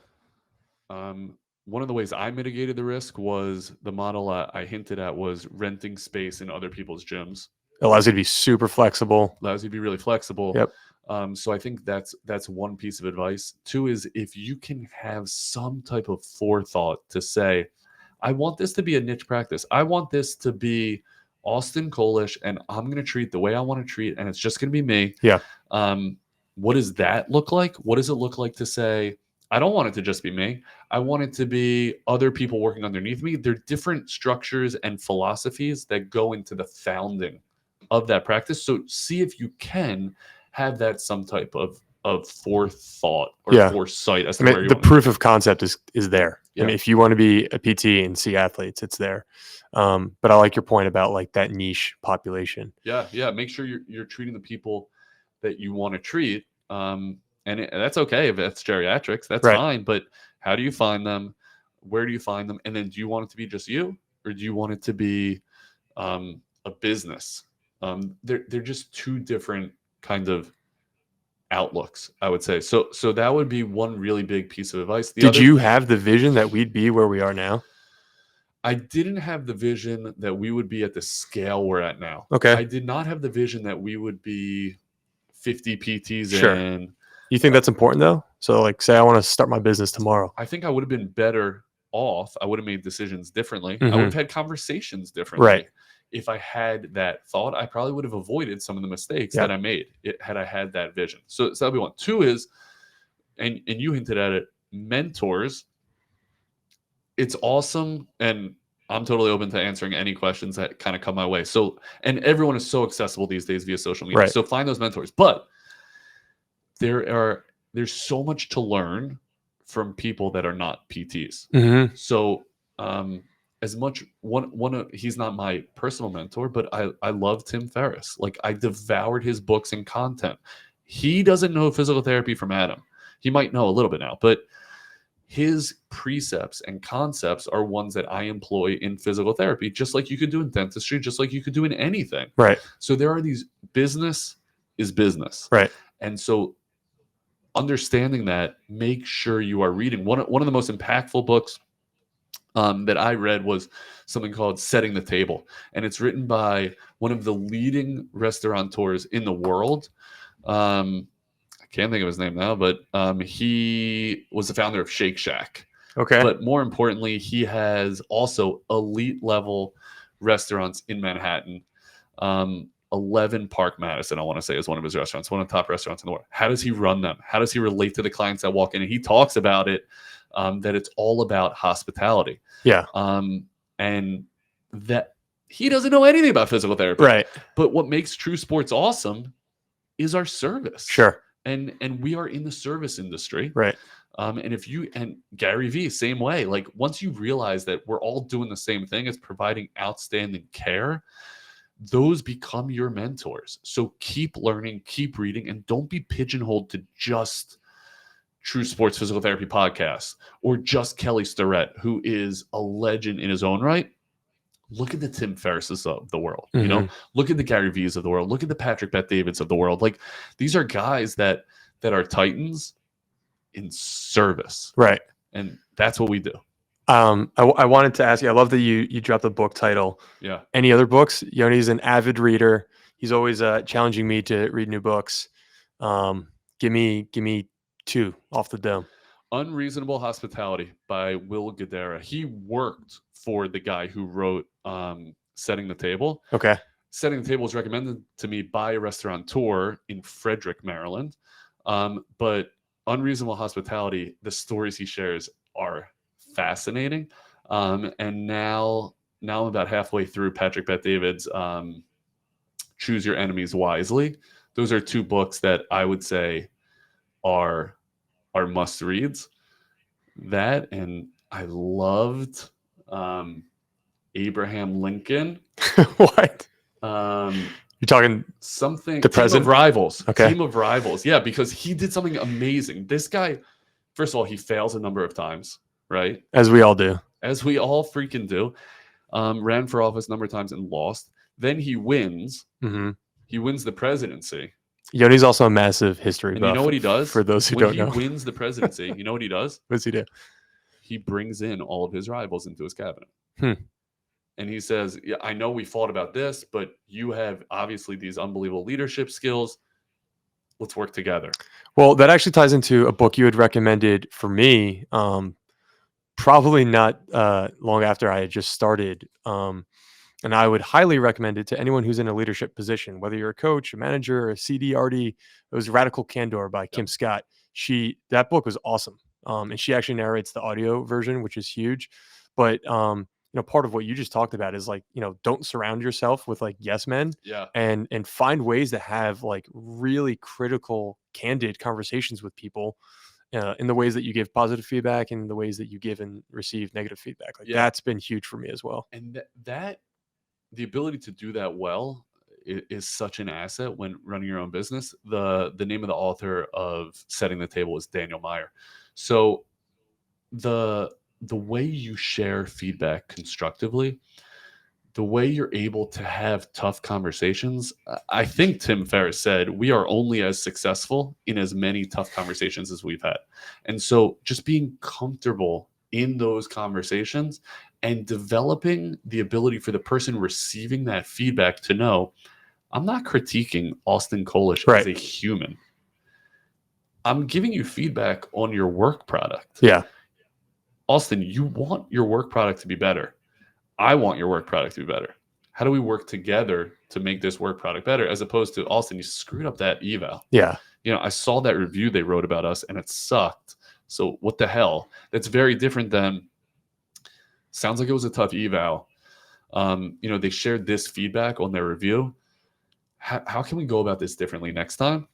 One of the ways I mitigated the risk was the model I hinted at was renting space in other people's gyms. It allows you to be super flexible. Allows you to be really flexible. Yep. So I think that's one piece of advice. Two is if you can have some type of forethought to say, I want this to be a niche practice. I want this to be Austin Collish, and I'm going to treat the way I want to treat, and it's just going to be me. Yeah. What does that look like? What does it look like to say, I don't want it to just be me. I want it to be other people working underneath me. There are different structures and philosophies that go into the founding of that practice. So see if you can have that some type of forethought or foresight as to where you the want to proof of concept is there. Yeah. I mean, if you want to be a PT and see athletes, it's there. But I like your point about like that niche population. Yeah. Make sure you're treating the people that you want to treat. And that's okay if it's geriatrics, that's Right. fine. But how do you find them? Where do you find them? And then do you want it to be just you, or do you want it to be a business? They're just two different kind of outlooks, I would say. So that would be one really big piece of advice. Did you have the vision that we'd be where we are now? I didn't have the vision that we would be at the scale we're at now. Okay. I did not have the vision that we would be 50 PTs Sure. in. You think that's important though? So like say I want to start my business tomorrow. I think I would have been better off. I would have made decisions differently. I would have had conversations differently. Right. If I had that thought, I probably would have avoided some of the mistakes that I made had I had that vision. So that'll be one. Two is, and you hinted at it, mentors. It's awesome. And I'm totally open to answering any questions that kind of come my way. So, and everyone is so accessible these days via social media. Right. So find those mentors. But there's so much to learn from people that are not PTs. Mm-hmm. So as much he's not my personal mentor, but I love Tim Ferriss. Like I devoured his books and content. He doesn't know physical therapy from Adam. He might know a little bit now, but his precepts and concepts are ones that I employ in physical therapy, just like you could do in dentistry, just like you could do in anything. Right. So there are these business is business. Right. And so understanding that, make sure you are reading. One of the most impactful books that I read was something called Setting the Table. And it's written by one of the leading restaurateurs in the world. I can't think of his name now, but he was the founder of Shake Shack. Okay. But more importantly, he has also elite level restaurants in Manhattan. 11 Park Madison, I want to say, is one of his restaurants, one of the top restaurants in the world. How does he run them? How does he relate to the clients that walk in? And he talks about it, that it's all about hospitality. Yeah. And that he doesn't know anything about physical therapy. Right. But what makes True Sports awesome is our service. Sure. And we are in the service industry. Right. And Gary Vee, same way. Like once you realize that we're all doing the same thing, it's providing outstanding care, those become your mentors. So keep learning, keep reading, and don't be pigeonholed to just True Sports Physical Therapy podcast or just Kelly Starrett, who is a legend in his own right. look at the Tim Ferrisses of the world, you know, look at the Gary V's of the world, look at the Patrick Bet-Davids of the world. Like, these are guys that are titans in service. Right. And that's what we do. I wanted to ask you, I love that you dropped the book title. Yeah. Any other books? Yoni's an avid reader. He's always challenging me to read new books. Give me 2 off the dome. Unreasonable Hospitality by Will Guidara. He worked for the guy who wrote Setting the Table. Okay. Setting the Table was recommended to me by a restaurateur in Frederick, Maryland. But Unreasonable Hospitality, the stories he shares are fascinating. And now I'm about halfway through Patrick Bet-David's Choose Your Enemies Wisely. Those are 2 books that I would say are must reads. That, and I loved Abraham Lincoln. What? You're talking something the present? Team of Rivals. Okay. Team of Rivals. Yeah, because he did something amazing. This guy, first of all, he fails a number of times, right? As we all do. As we all freaking do. Ran for office a number of times and lost. Then he wins. Mm-hmm. He wins the presidency. Yoni's also a massive history buff. And you know what he does? For those who don't know. When he wins the presidency, you know what he does? What does he do? He brings in all of his rivals into his cabinet. And he says, yeah, I know we fought about this, but you have obviously these unbelievable leadership skills. Let's work together. Well, that actually ties into a book you had recommended for me, probably not long after I had just started. And I would highly recommend it to anyone who's in a leadership position, whether you're a coach, a manager, a CDRD. It was Radical Candor by Kim Scott. That book was awesome. And she actually narrates the audio version, which is huge. But part of what you just talked about is like, don't surround yourself with like yes men. Yeah. And find ways to have like really critical, candid conversations with people in the ways that you give positive feedback and the ways that you give and receive negative feedback. Like that's been huge for me as well. And the ability to do that well is such an asset when running your own business. The name of the author of Setting the Table is Daniel Meyer. So the way you share feedback constructively, the way you're able to have tough conversations, I think Tim Ferriss said, we are only as successful in as many tough conversations as we've had. And so just being comfortable in those conversations and developing the ability for the person receiving that feedback to know, I'm not critiquing Austin Collish as a human. I'm giving you feedback on your work product. Yeah. Austin, you want your work product to be better. I want your work product to be better. How do we work together to make this work product better? As opposed to, Austin, you screwed up that eval. Yeah. I saw that review they wrote about us and it sucked. So what the hell? That's very different than, sounds like it was a tough eval. They shared this feedback on their review. How can we go about this differently next time?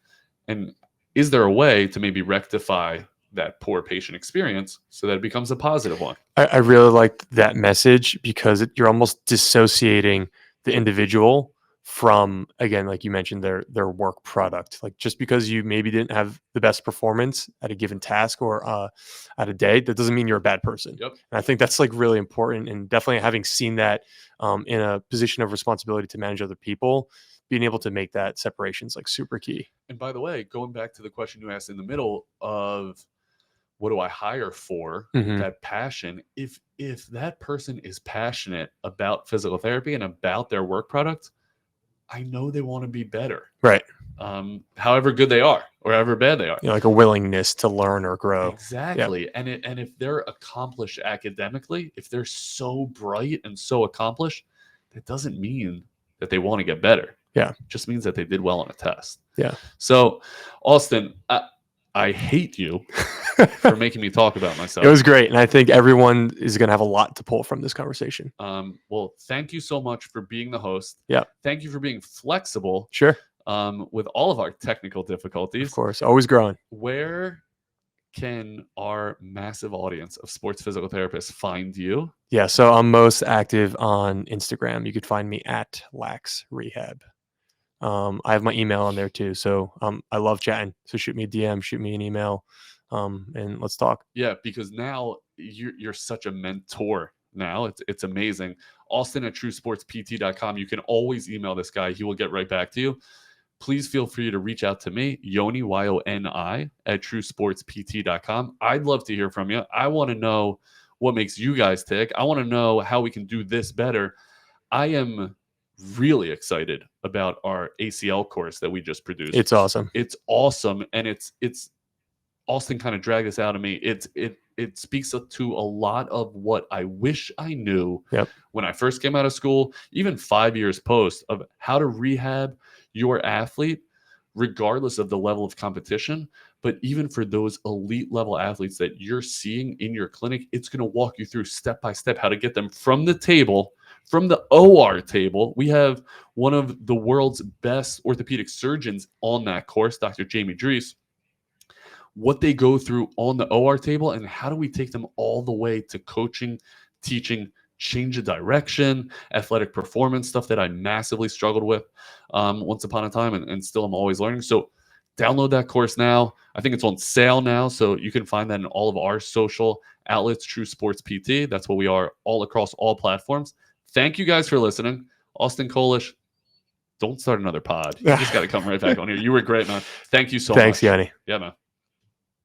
And is there a way to maybe rectify that poor patient experience so that it becomes a positive one? I really liked that message because you're almost dissociating the individual from, again, like you mentioned, their work product. Like just because you maybe didn't have the best performance at a given task or at a day, that doesn't mean you're a bad person. Yep. And I think that's like really important. And definitely having seen that in a position of responsibility to manage other people, being able to make that separation is like super key. And by the way, going back to the question you asked in the middle of what do I hire for, that passion, if that person is passionate about physical therapy and about their work product, I know they want to be better. Right. However good they are or however bad they are. Like a willingness to learn or grow. Exactly. Yep. And if they're accomplished academically, if they're so bright and so accomplished, that doesn't mean that they want to get better. Yeah. It just means that they did well on a test. Yeah. So, Austin, I hate you for making me talk about myself. It was great. And I think everyone is going to have a lot to pull from this conversation. Well, thank you so much for being the host. Yeah. Thank you for being flexible. Sure. With all of our technical difficulties. Of course. Always growing. Where can our massive audience of sports physical therapists find you? Yeah. So I'm most active on Instagram. You could find me at Lax Rehab. I have my email on there too. So I love chatting. So shoot me a DM, shoot me an email, and let's talk. Yeah, because now you're such a mentor now. It's amazing. Austin at truesportspt.com. You can always email this guy. He will get right back to you. Please feel free to reach out to me, Yoni, Yoni, at truesportspt.com. I'd love to hear from you. I want to know what makes you guys tick. I want to know how we can do this better. I am really excited about our ACL course that we just produced. It's awesome. It's awesome. And it's Austin kind of dragged this out of me. It speaks to a lot of what I wish I knew when I first came out of school, even 5 years post, of how to rehab your athlete, regardless of the level of competition. But even for those elite level athletes that you're seeing in your clinic, it's going to walk you through step by step how to get them from the table, from the OR table. We have one of the world's best orthopedic surgeons on that course, Dr. Jamie Dries. What they go through on the OR table, and how do we take them all the way to coaching, teaching, change of direction, athletic performance, stuff that I massively struggled with once upon a time, and still I'm always learning. So download that course now. I think it's on sale now, so you can find that in all of our social outlets, True Sports PT. That's what we are, all across all platforms. Thank you guys for listening. Austin, Collish, don't start another pod. You just got to come right back on here. You were great, man. Thank you so much. Thanks, Yoni. Yeah, man.